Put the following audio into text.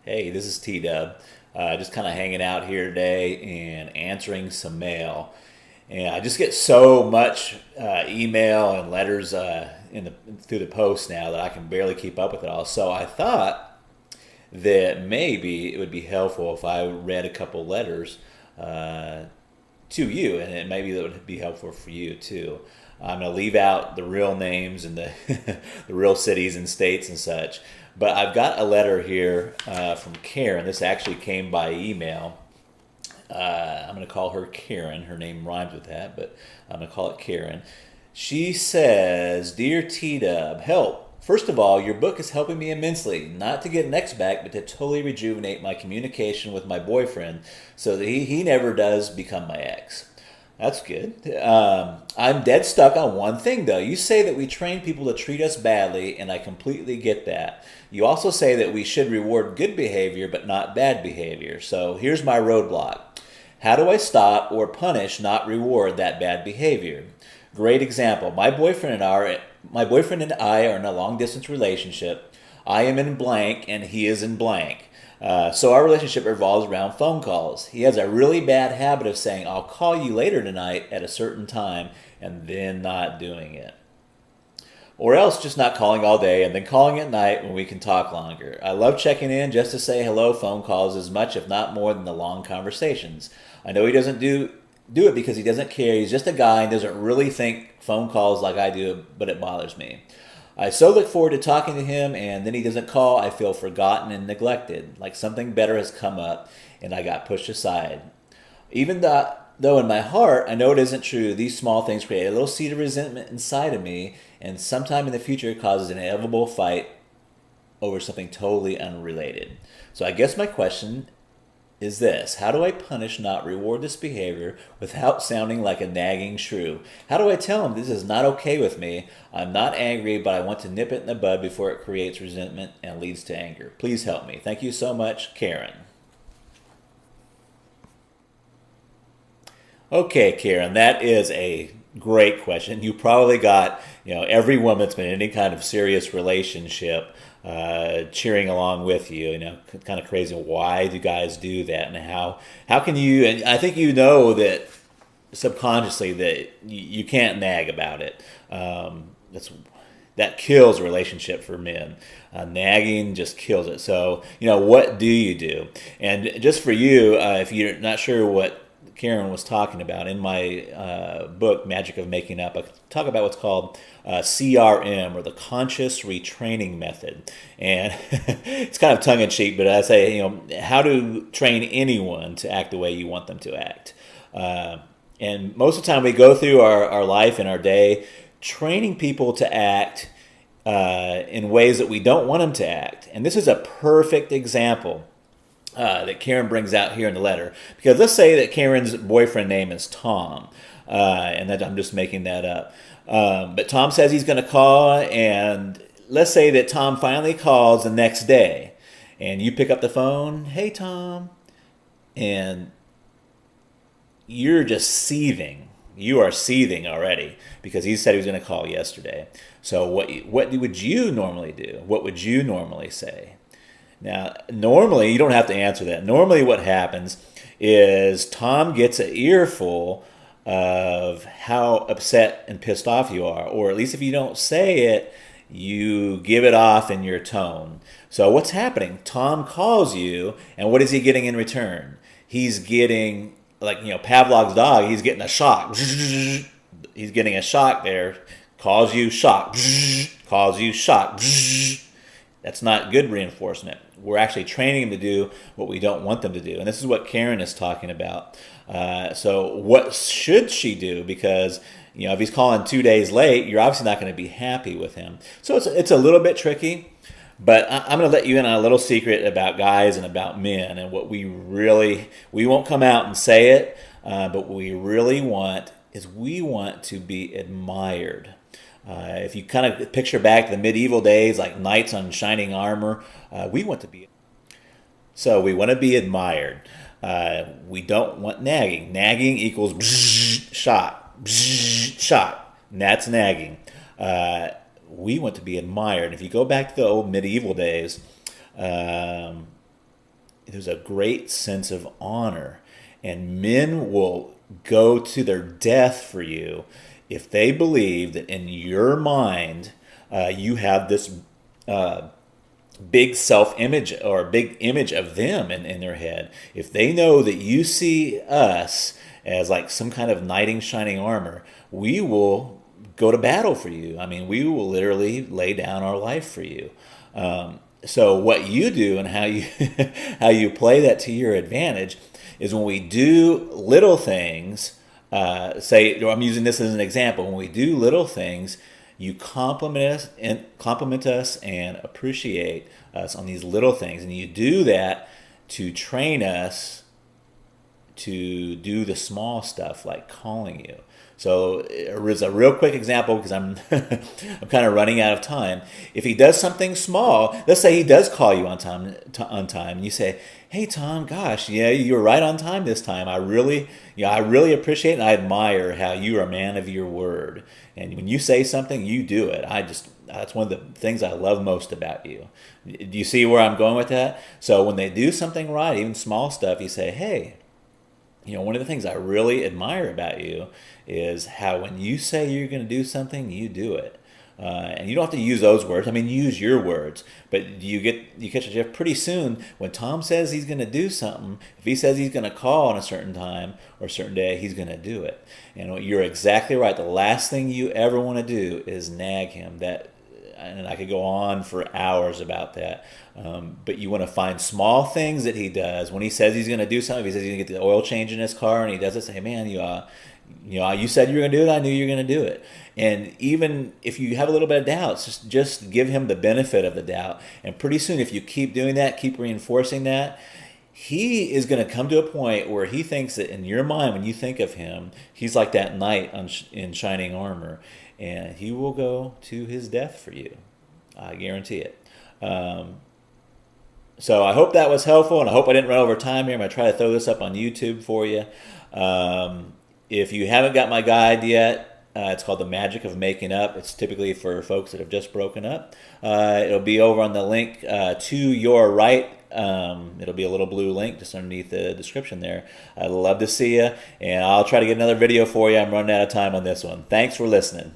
Hey, this is T-Dub. Just kind of hanging out here today and answering some mail. And I just get so much email and letters through the post now that I can barely keep up with it all. So I thought that maybe it would be helpful if I read a couple letters uh, to you, and maybe that would be helpful for you too. I'm going to leave out the real names and the the real cities and states and such. But I've got a letter here from Karen. This actually came by email. I'm going to call her Karen. Her name rhymes with that, but I'm going to call it Karen. She says, "Dear T Dub, help. First of all, your book is helping me immensely, not to get next back, but to totally rejuvenate my communication with my boyfriend so that he never does become my ex." That's good. I'm dead stuck on one thing, though. You say that we train people to treat us badly, and I completely get that. You also say that we should reward good behavior, but not bad behavior. So here's my roadblock. How do I stop or punish, not reward that bad behavior? Great example. My boyfriend and I are in a long distance relationship. I am in blank, and he is in blank. So our relationship revolves around phone calls. He has a really bad habit of saying, "I'll call you later tonight at a certain time," and then not doing it. Or else just not calling all day and then calling at night when we can talk longer. I love checking in just to say hello phone calls as much, if not more, than the long conversations. I know he doesn't do it because he doesn't care. He's just a guy and doesn't really think phone calls like I do, but it bothers me. I so look forward to talking to him, and then he doesn't call. I feel forgotten and neglected, like something better has come up and I got pushed aside. Though in my heart I know it isn't true, these small things create a little seed of resentment inside of me, and sometime in the future it causes an inevitable fight over something totally unrelated. So I guess my question is this: how do I punish, not reward this behavior without sounding like a nagging shrew? How do I tell him this is not okay with me? I'm not angry, but I want to nip it in the bud before it creates resentment and leads to anger. Please help me. Thank you so much, Karen. Okay, Karen, that is a great question. You probably got, every woman that's been in any kind of serious relationship cheering along with you. Kind of crazy. Why do guys do that, and how can you? And I think you know that subconsciously that you can't nag about it. That kills a relationship for men. Nagging just kills it. So, what do you do? And just for you, if you're not sure what Karen was talking about, in my book, Magic of Making Up, I talk about what's called CRM, or the Conscious Retraining Method. And it's kind of tongue in cheek, but I say, how to train anyone to act the way you want them to act. And most of the time we go through our life and our day training people to act in ways that we don't want them to act. And this is a perfect example that Karen brings out here in the letter. Because let's say that Karen's boyfriend name is Tom, and that I'm just making that up. But Tom says he's going to call, and let's say that Tom finally calls the next day, and you pick up the phone, "Hey, Tom," and you're just seething. You are seething already because he said he was going to call yesterday. So what would you normally do? What would you normally say? Now, normally, you don't have to answer that. Normally what happens is Tom gets an earful of how upset and pissed off you are. Or at least if you don't say it, you give it off in your tone. So what's happening? Tom calls you, and what is he getting in return? He's getting, like, Pavlov's dog, he's getting a shock. He's getting a shock there. Calls you, shock. Calls you, shock. That's not good reinforcement. We're actually training them to do what we don't want them to do. And this is what Karen is talking about. So what should she do? Because, if he's calling 2 days late, you're obviously not going to be happy with him. So it's a little bit tricky. But I'm going to let you in on a little secret about guys and about men, and what we won't come out and say it, but what we really want is we want to be admired. If you kind of picture back to the medieval days, like knights on shining armor, we want to be. So we want to be admired. We don't want nagging. Nagging equals shot, shot. And that's nagging. We want to be admired. If you go back to the old medieval days, there's a great sense of honor, and men will go to their death for you if they believe that in your mind you have this big self-image or a big image of them in their head. If they know that you see us as like some kind of knight in shining armor, we will go to battle for you. I mean, we will literally lay down our life for you. So what you do and how you how you play that to your advantage is when we do little things. Say, I'm using this as an example. When we do little things, you compliment us and appreciate us on these little things, and you do that to train us to do the small stuff like calling you. So there's a real quick example because I'm I'm kind of running out of time. If he does something small, let's say he does call you on time, and you say, "Hey Tom, gosh, yeah, you were right on time this time. I really appreciate and I admire how you are a man of your word. And when you say something, you do it. That's one of the things I love most about you." Do you see where I'm going with that? So when they do something right, even small stuff, you say, "Hey, one of the things I really admire about you is how when you say you're going to do something, you do it." And you don't have to use those words. I mean, use your words. But you catch a drift pretty soon when Tom says he's going to do something. If he says he's going to call on a certain time or a certain day, he's going to do it. And you're exactly right. The last thing you ever want to do is nag him. And I could go on for hours about that. But you want to find small things that he does. When he says he's going to do something, if he says he's going to get the oil change in his car and he does it, say, "Hey, man, you said you were going to do it. I knew you were going to do it." And even if you have a little bit of doubts, just give him the benefit of the doubt. And pretty soon, if you keep doing that, keep reinforcing that, he is going to come to a point where he thinks that in your mind, when you think of him, he's like that knight in shining armor. And he will go to his death for you. I guarantee it. So I hope that was helpful, and I hope I didn't run over time here. I'm going to try to throw this up on YouTube for you. If you haven't got my guide yet, it's called The Magic of Making Up. It's typically for folks that have just broken up. It'll be over on the link to your right. It'll be a little blue link just underneath the description there. I'd love to see you, and I'll try to get another video for you. I'm running out of time on this one. Thanks for listening.